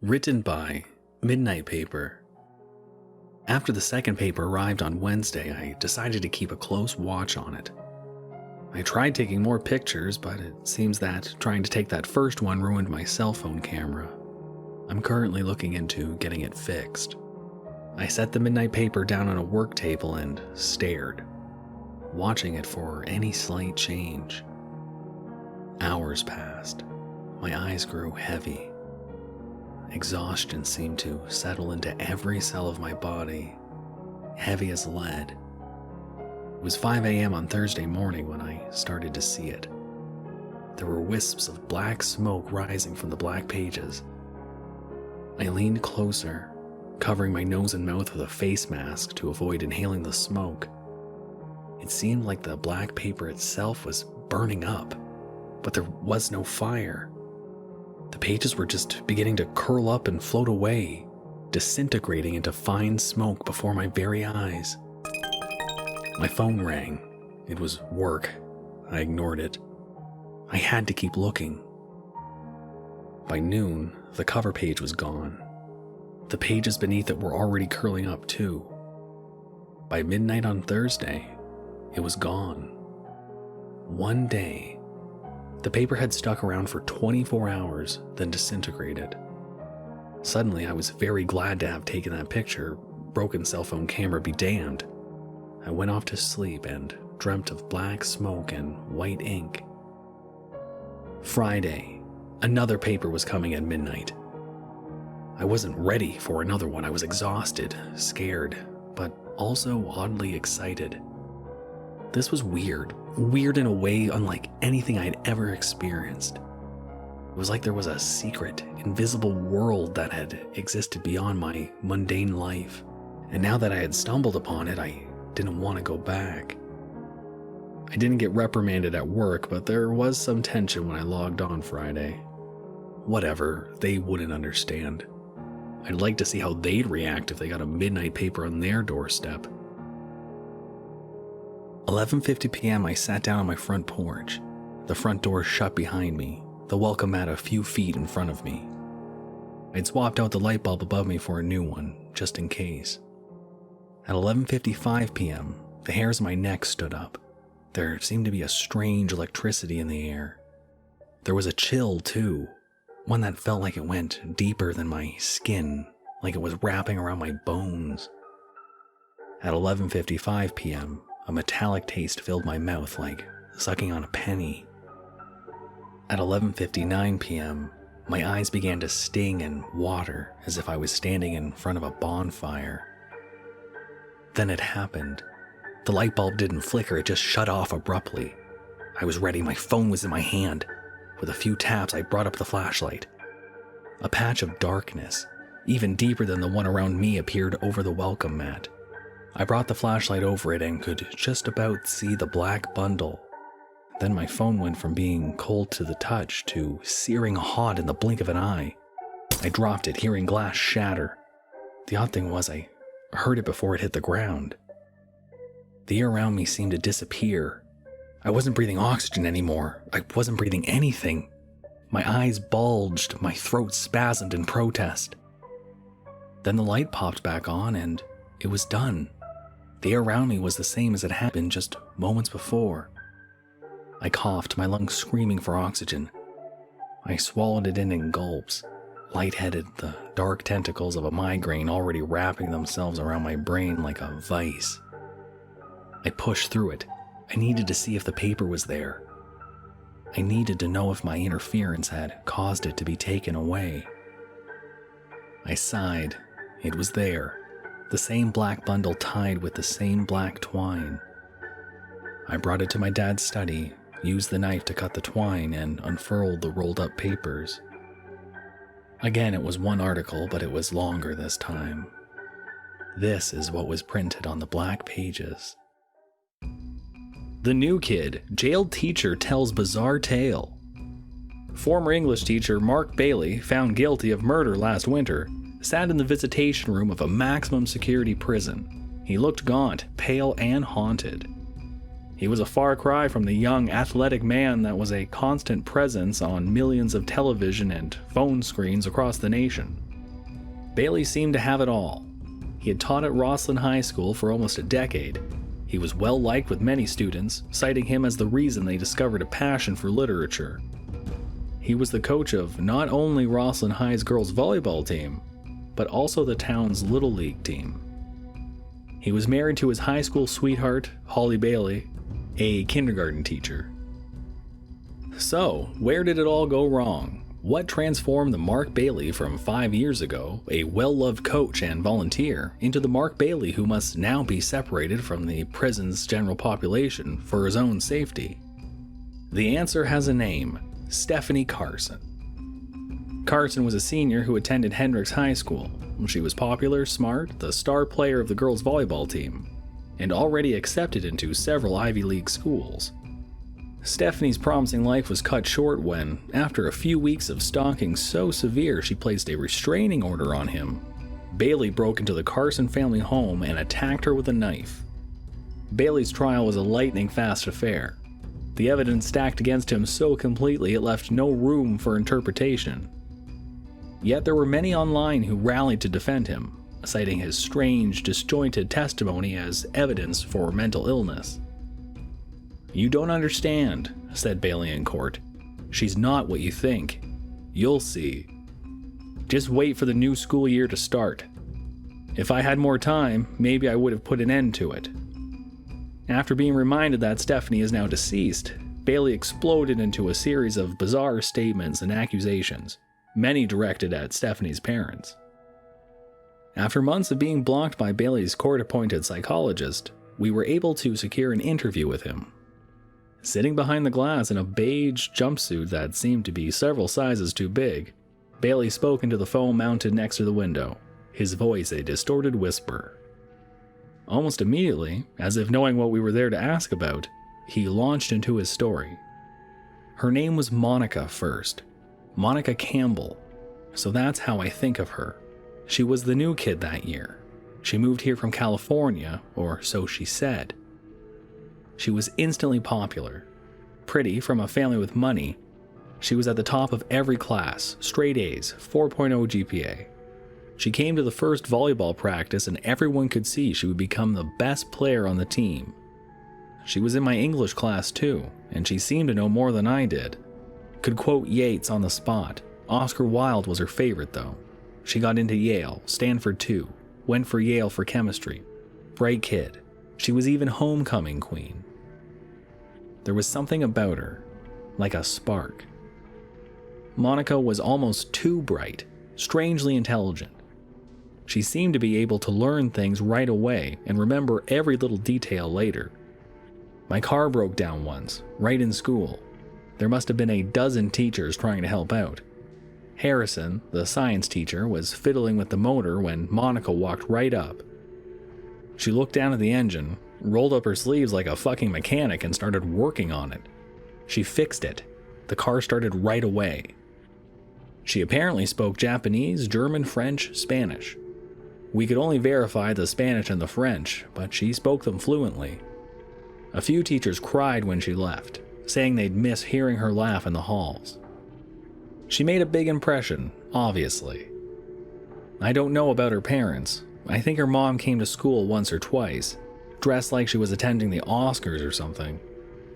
Written by MidnightPaper. After the second paper arrived on Wednesday, I decided to keep a close watch on it. I tried taking more pictures, but it seems that trying to take that first one ruined my cell phone camera. I'm currently looking into getting it fixed. I set the MidnightPaper down on a work table and stared, watching it for any slight change. Hours passed. My eyes grew heavy. Exhaustion seemed to settle into every cell of my body, heavy as lead. It was 5 a.m. on Thursday morning when I started to see it. There were wisps of black smoke rising from the black pages. I leaned closer, covering my nose and mouth with a face mask to avoid inhaling the smoke. It seemed like the black paper itself was burning up, but there was no fire. The pages were just beginning to curl up and float away, disintegrating into fine smoke before my very eyes. My phone rang. It was work. I ignored it. I had to keep looking. By noon, the cover page was gone. The pages beneath it were already curling up too. By midnight on Thursday, it was gone. One day. The paper had stuck around for 24 hours, then disintegrated. Suddenly, I was very glad to have taken that picture. Broken cell phone camera be damned. I went off to sleep and dreamt of black smoke and white ink. Friday, another paper was coming at midnight. I wasn't ready for another one. I was exhausted, scared, but also oddly excited. This was weird in a way unlike anything I'd ever experienced. It was like there was a secret, invisible world that had existed beyond my mundane life, and now that I had stumbled upon it, I didn't want to go back. I didn't get reprimanded at work, but there was some tension when I logged on Friday. Whatever, they wouldn't understand. I'd like to see how they'd react if they got a MidnightPaper on their doorstep. 11:50 p.m. I sat down on my front porch. The front door shut behind me, the welcome mat a few feet in front of me. I'd swapped out the light bulb above me for a new one, just in case. At 11:55 p.m., the hairs on my neck stood up. There seemed to be a strange electricity in the air. There was a chill, too, one that felt like it went deeper than my skin, like it was wrapping around my bones. At 11:55 p.m., a metallic taste filled my mouth like sucking on a penny. At 11:59 p.m., my eyes began to sting and water as if I was standing in front of a bonfire. Then it happened. The light bulb didn't flicker, it just shut off abruptly. I was ready, my phone was in my hand. With a few taps, I brought up the flashlight. A patch of darkness, even deeper than the one around me, appeared over the welcome mat. I brought the flashlight over it and could just about see the black bundle. Then my phone went from being cold to the touch to searing hot in the blink of an eye. I dropped it, hearing glass shatter. The odd thing was I heard it before it hit the ground. The air around me seemed to disappear. I wasn't breathing oxygen anymore. I wasn't breathing anything. My eyes bulged, my throat spasmed in protest. Then the light popped back on and it was done. The air around me was the same as it had been just moments before. I coughed, my lungs screaming for oxygen. I swallowed it in gulps, lightheaded, the dark tentacles of a migraine already wrapping themselves around my brain like a vice. I pushed through it. I needed to see if the paper was there. I needed to know if my interference had caused it to be taken away. I sighed. It was there. The same black bundle tied with the same black twine. I brought it to my dad's study, used the knife to cut the twine, and unfurled the rolled up papers. Again, it was one article, but it was longer this time. This is what was printed on the black pages. The new kid, jailed teacher tells bizarre tale. Former English teacher Mark Bailey, found guilty of murder last winter, sat in the visitation room of a maximum security prison. He looked gaunt, pale, and haunted. He was a far cry from the young, athletic man that was a constant presence on millions of television and phone screens across the nation. Bailey seemed to have it all. He had taught at Roslyn High School for almost a decade. He was well liked with many students, citing him as the reason they discovered a passion for literature. He was the coach of not only Roslyn High's girls volleyball team, but also the town's Little League team. He was married to his high school sweetheart, Holly Bailey, a kindergarten teacher. So, where did it all go wrong? What transformed the Mark Bailey from 5 years ago, a well-loved coach and volunteer, into the Mark Bailey who must now be separated from the prison's general population for his own safety? The answer has a name: Stephanie Carson. Carson was a senior who attended Hendricks High School. She was popular, smart, the star player of the girls' volleyball team, and already accepted into several Ivy League schools. Stephanie's promising life was cut short when, after a few weeks of stalking so severe she placed a restraining order on him, Bailey broke into the Carson family home and attacked her with a knife. Bailey's trial was a lightning-fast affair. The evidence stacked against him so completely it left no room for interpretation. Yet there were many online who rallied to defend him, citing his strange, disjointed testimony as evidence for mental illness. "You don't understand," said Bailey in court. "She's not what you think. You'll see. Just wait for the new school year to start. If I had more time, maybe I would have put an end to it." After being reminded that Stephanie is now deceased, Bailey exploded into a series of bizarre statements and accusations, many directed at Stephanie's parents. After months of being blocked by Bailey's court-appointed psychologist, we were able to secure an interview with him. Sitting behind the glass in a beige jumpsuit that seemed to be several sizes too big, Bailey spoke into the phone mounted next to the window, his voice a distorted whisper. Almost immediately, as if knowing what we were there to ask about, he launched into his story. Her name was Monica first, Monica Campbell, so that's how I think of her. She was the new kid that year. She moved here from California, or so she said. She was instantly popular. Pretty, from a family with money, she was at the top of every class, straight A's, 4.0 GPA. She came to the first volleyball practice and everyone could see she would become the best player on the team. She was in my English class too, and she seemed to know more than I did. Could quote Yeats on the spot. Oscar Wilde was her favorite though. She got into Yale, Stanford too, went for Yale for chemistry. Bright kid. She was even homecoming queen. There was something about her, like a spark. Monica was almost too bright, strangely intelligent. She seemed to be able to learn things right away and remember every little detail later. My car broke down once, right in school. There must have been a dozen teachers trying to help out. Harrison, the science teacher, was fiddling with the motor when Monica walked right up. She looked down at the engine, rolled up her sleeves like a fucking mechanic and started working on it. She fixed it. The car started right away. She apparently spoke Japanese, German, French, Spanish. We could only verify the Spanish and the French, but she spoke them fluently. A few teachers cried when she left, saying they'd miss hearing her laugh in the halls. She made a big impression, obviously. I don't know about her parents. I think her mom came to school once or twice, dressed like she was attending the Oscars or something,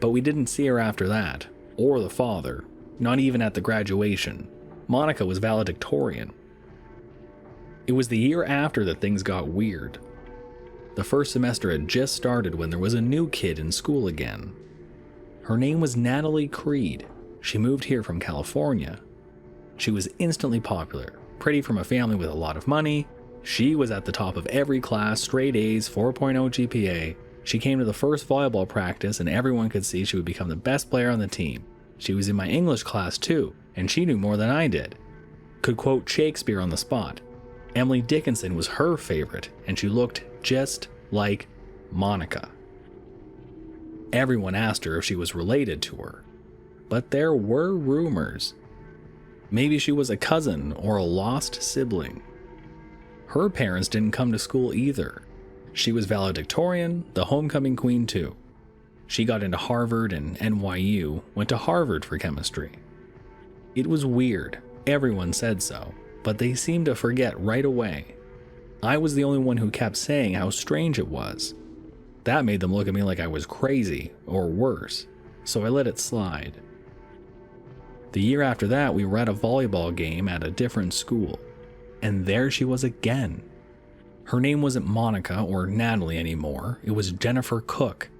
but we didn't see her after that, or the father, not even at the graduation. Monica was valedictorian. It was the year after that things got weird. The first semester had just started when there was a new kid in school again. Her name was Natalie Creed. She moved here from California. She was instantly popular, pretty from a family with a lot of money. She was at the top of every class, straight A's, 4.0 GPA. She came to the first volleyball practice and everyone could see she would become the best player on the team. She was in my English class too, and she knew more than I did. Could quote Shakespeare on the spot. Emily Dickinson was her favorite, and she looked just like Monica. Everyone asked her if she was related to her, but there were rumors. Maybe she was a cousin or a lost sibling. Her parents didn't come to school either. She was valedictorian, the homecoming queen too. She got into Harvard and NYU, went to Harvard for chemistry. It was weird, everyone said so, but they seemed to forget right away. I was the only one who kept saying how strange it was. That made them look at me like I was crazy, or worse, so I let it slide. The year after that, we were at a volleyball game at a different school, and there she was again. Her name wasn't Monica or Natalie anymore, it was Jennifer Cook.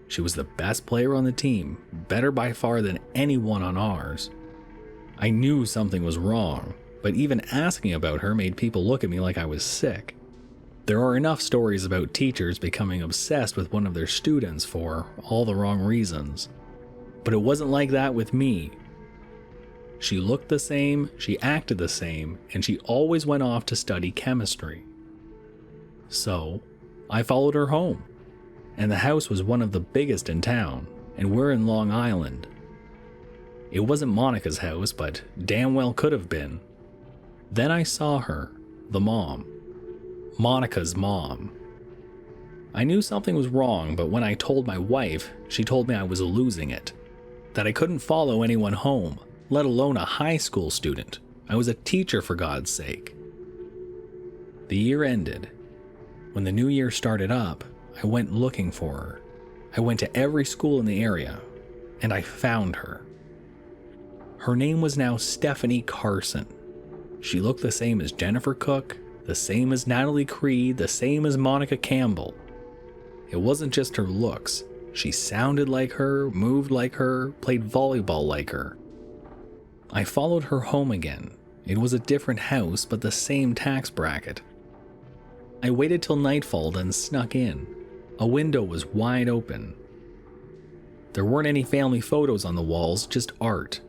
She was the best player on the team, better by far than anyone on ours. I knew something was wrong, but even asking about her made people look at me like I was sick. There are enough stories about teachers becoming obsessed with one of their students for all the wrong reasons. But it wasn't like that with me. She looked the same, she acted the same, and she always went off to study chemistry. So, I followed her home. And the house was one of the biggest in town, and we're in Long Island. It wasn't Monica's house, but damn well could have been. Then I saw her, the mom. Monica's mom. I knew something was wrong, but when I told my wife, she told me I was losing it. That I couldn't follow anyone home, let alone a high school student. I was a teacher, for God's sake. The year ended. When the new year started up, I went looking for her. I went to every school in the area, and I found her. Her name was now Stephanie Carson. She looked the same as Jennifer Cook, the same as Natalie Creed, the same as Monica Campbell. It wasn't just her looks. She sounded like her, moved like her, played volleyball like her. I followed her home again. It was a different house, but the same tax bracket. I waited till nightfall, then snuck in. A window was wide open. There weren't any family photos on the walls, just art.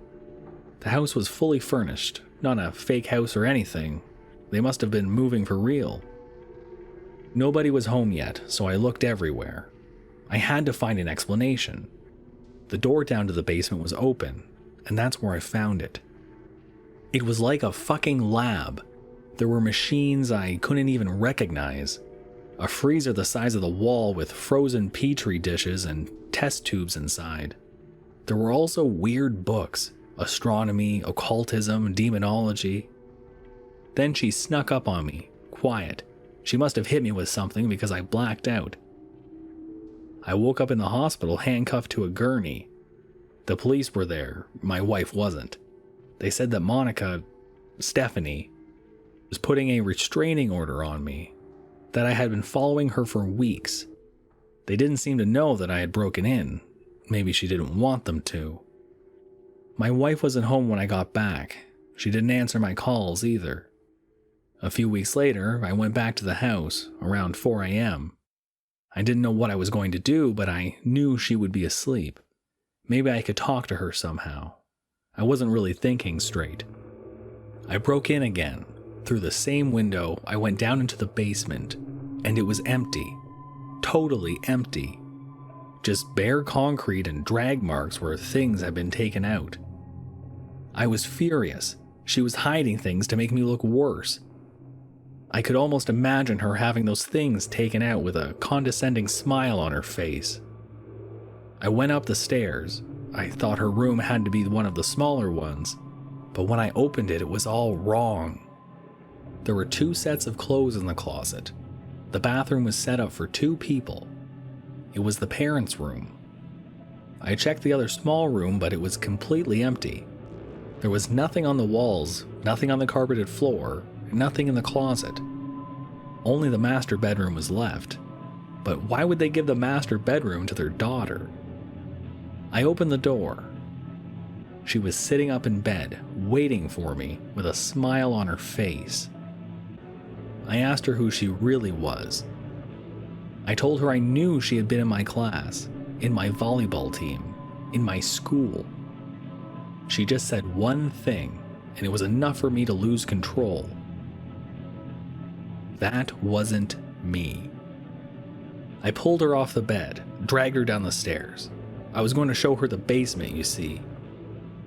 The house was fully furnished, not a fake house or anything. They must have been moving for real. Nobody was home yet, so I looked everywhere. I had to find an explanation. The door down to the basement was open, and that's where I found it. It was like a fucking lab. There were machines I couldn't even recognize. A freezer the size of the wall with frozen petri dishes and test tubes inside. There were also weird books, astronomy, occultism, demonology. Then she snuck up on me, quiet. She must have hit me with something because I blacked out. I woke up in the hospital handcuffed to a gurney. The police were there, my wife wasn't. They said that Stephanie, was putting a restraining order on me, that I had been following her for weeks. They didn't seem to know that I had broken in. Maybe she didn't want them to. My wife wasn't home when I got back. She didn't answer my calls either. A few weeks later, I went back to the house around 4 a.m. I didn't know what I was going to do, but I knew she would be asleep. Maybe I could talk to her somehow. I wasn't really thinking straight. I broke in again. Through the same window, I went down into the basement, and it was empty. Totally empty. Just bare concrete and drag marks where things had been taken out. I was furious. She was hiding things to make me look worse. I could almost imagine her having those things taken out with a condescending smile on her face. I went up the stairs. I thought her room had to be one of the smaller ones, but when I opened it, it was all wrong. There were 2 sets of clothes in the closet. The bathroom was set up for 2 people. It was the parents' room. I checked the other small room, but it was completely empty. There was nothing on the walls, nothing on the carpeted floor, nothing in the closet. Only the master bedroom was left. But why would they give the master bedroom to their daughter? I opened the door. She was sitting up in bed, waiting for me, with a smile on her face. I asked her who she really was. I told her I knew she had been in my class, in my volleyball team, in my school. She just said one thing, and it was enough for me to lose control. That wasn't me. I pulled her off the bed, dragged her down the stairs. I was going to show her the basement, you see.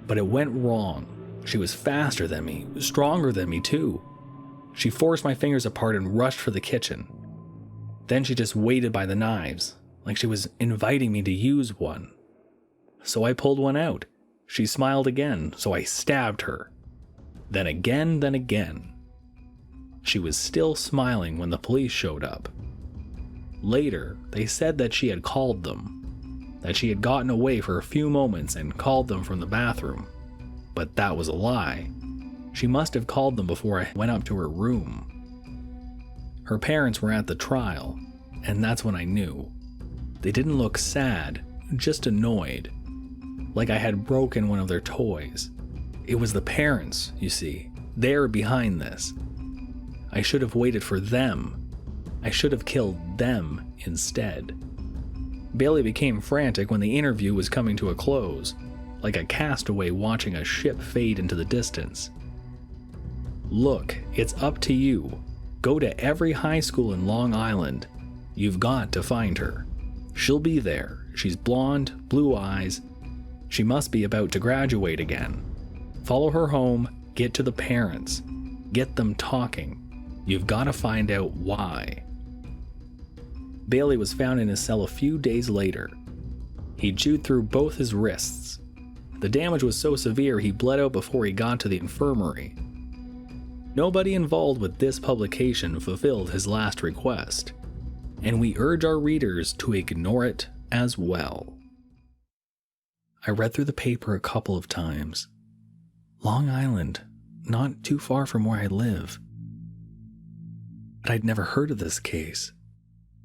But it went wrong. She was faster than me, stronger than me too. She forced my fingers apart and rushed for the kitchen. Then she just waited by the knives, like she was inviting me to use one. So I pulled one out. She smiled again, so I stabbed her. Then again, then again. She was still smiling when the police showed up. Later, they said that she had called them, that she had gotten away for a few moments and called them from the bathroom. But that was a lie. She must have called them before I went up to her room. Her parents were at the trial, and that's when I knew. They didn't look sad, just annoyed, like I had broken one of their toys. It was the parents, you see. They're behind this. I should have waited for them. I should have killed them instead. Bailey became frantic when the interview was coming to a close, like a castaway watching a ship fade into the distance. Look, it's up to you. Go to every high school in Long Island. You've got to find her. She'll be there. She's blonde, blue eyes. She must be about to graduate again. Follow her home, get to the parents. Get them talking. You've got to find out why. Bailey was found in his cell a few days later. He chewed through both his wrists. The damage was so severe he bled out before he got to the infirmary. Nobody involved with this publication fulfilled his last request, and we urge our readers to ignore it as well. I read through the paper a couple of times. Long Island, not too far from where I live. But I'd never heard of this case.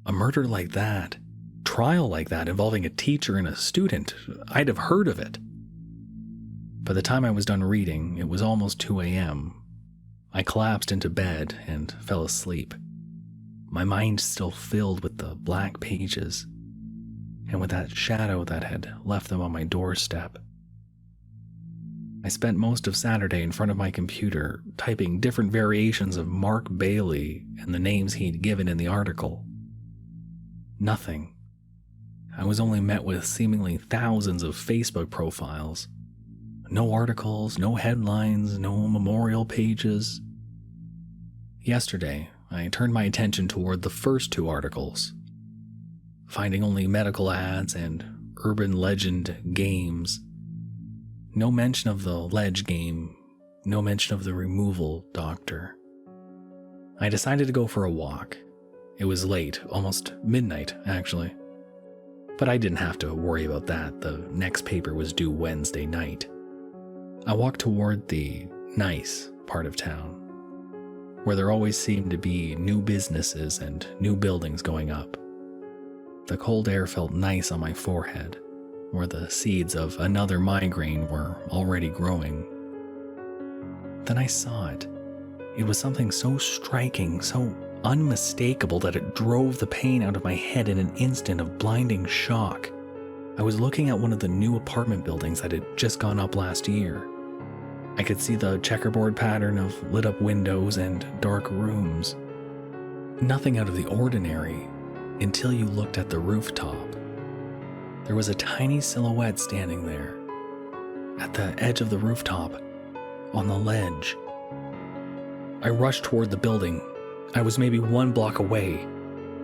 A murder like that, trial like that involving a teacher and a student, I'd have heard of it. By the time I was done reading, it was almost 2 a.m. I collapsed into bed and fell asleep. My mind still filled with the black pages, and with that shadow that had left them on my doorstep. I spent most of Saturday in front of my computer, typing different variations of Mark Bailey and the names he'd given in the article. Nothing. I was only met with seemingly thousands of Facebook profiles. No articles, no headlines, no memorial pages. Yesterday, I turned my attention toward the first 2 articles, finding only medical ads and urban legend games. No mention of the ledge game, no mention of the removal doctor. I decided to go for a walk. It was late, almost midnight, actually. But I didn't have to worry about that. The next paper was due Wednesday night. I walked toward the nice part of town, where there always seemed to be new businesses and new buildings going up. The cold air felt nice on my forehead, where the seeds of another migraine were already growing. Then I saw it. It was something so striking, so unmistakable that it drove the pain out of my head in an instant of blinding shock. I was looking at one of the new apartment buildings that had just gone up last year. I could see the checkerboard pattern of lit up windows and dark rooms. Nothing out of the ordinary until you looked at the rooftop. There was a tiny silhouette standing there, at the edge of the rooftop, on the ledge. I rushed toward the building. I was maybe 1 block away.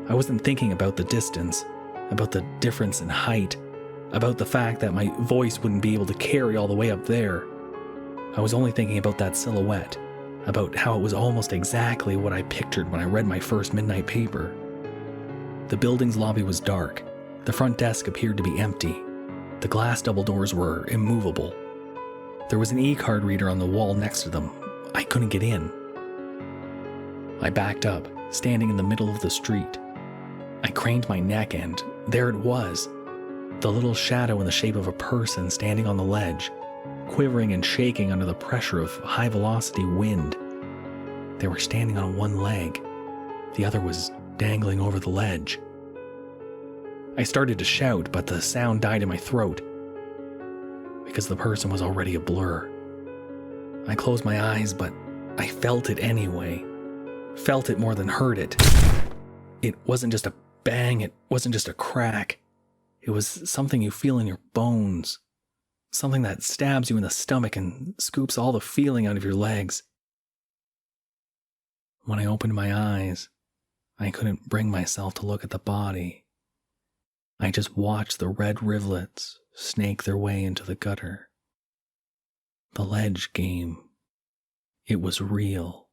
I wasn't thinking about the distance, about the difference in height, about the fact that my voice wouldn't be able to carry all the way up there. I was only thinking about that silhouette, about how it was almost exactly what I pictured when I read my first midnight paper. The building's lobby was dark. The front desk appeared to be empty. The glass double doors were immovable. There was an e-card reader on the wall next to them. I couldn't get in. I backed up, standing in the middle of the street. I craned my neck and there it was. The little shadow in the shape of a person standing on the ledge, quivering and shaking under the pressure of high-velocity wind. They were standing on one leg. The other was dangling over the ledge. I started to shout, but the sound died in my throat, because the person was already a blur. I closed my eyes, but I felt it anyway. Felt it more than heard it. It wasn't just a bang, it wasn't just a crack. It was something you feel in your bones. Something that stabs you in the stomach and scoops all the feeling out of your legs. When I opened my eyes, I couldn't bring myself to look at the body. I just watched the red rivulets snake their way into the gutter. The ledge game. It was real.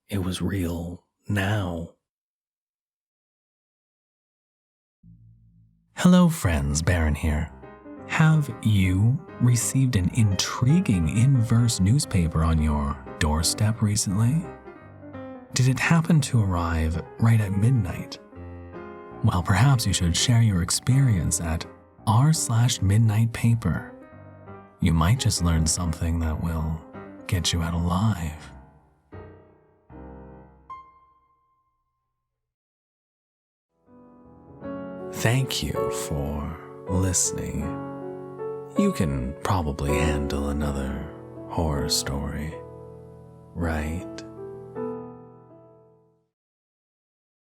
It was real now. Hello friends, Baron here. Have you received an intriguing inverse newspaper on your doorstep recently? Did it happen to arrive right at midnight? Well, perhaps you should share your experience at r/MidnightPaper. You might just learn something that will get you out alive. Thank you for listening. You can probably handle another horror story, right?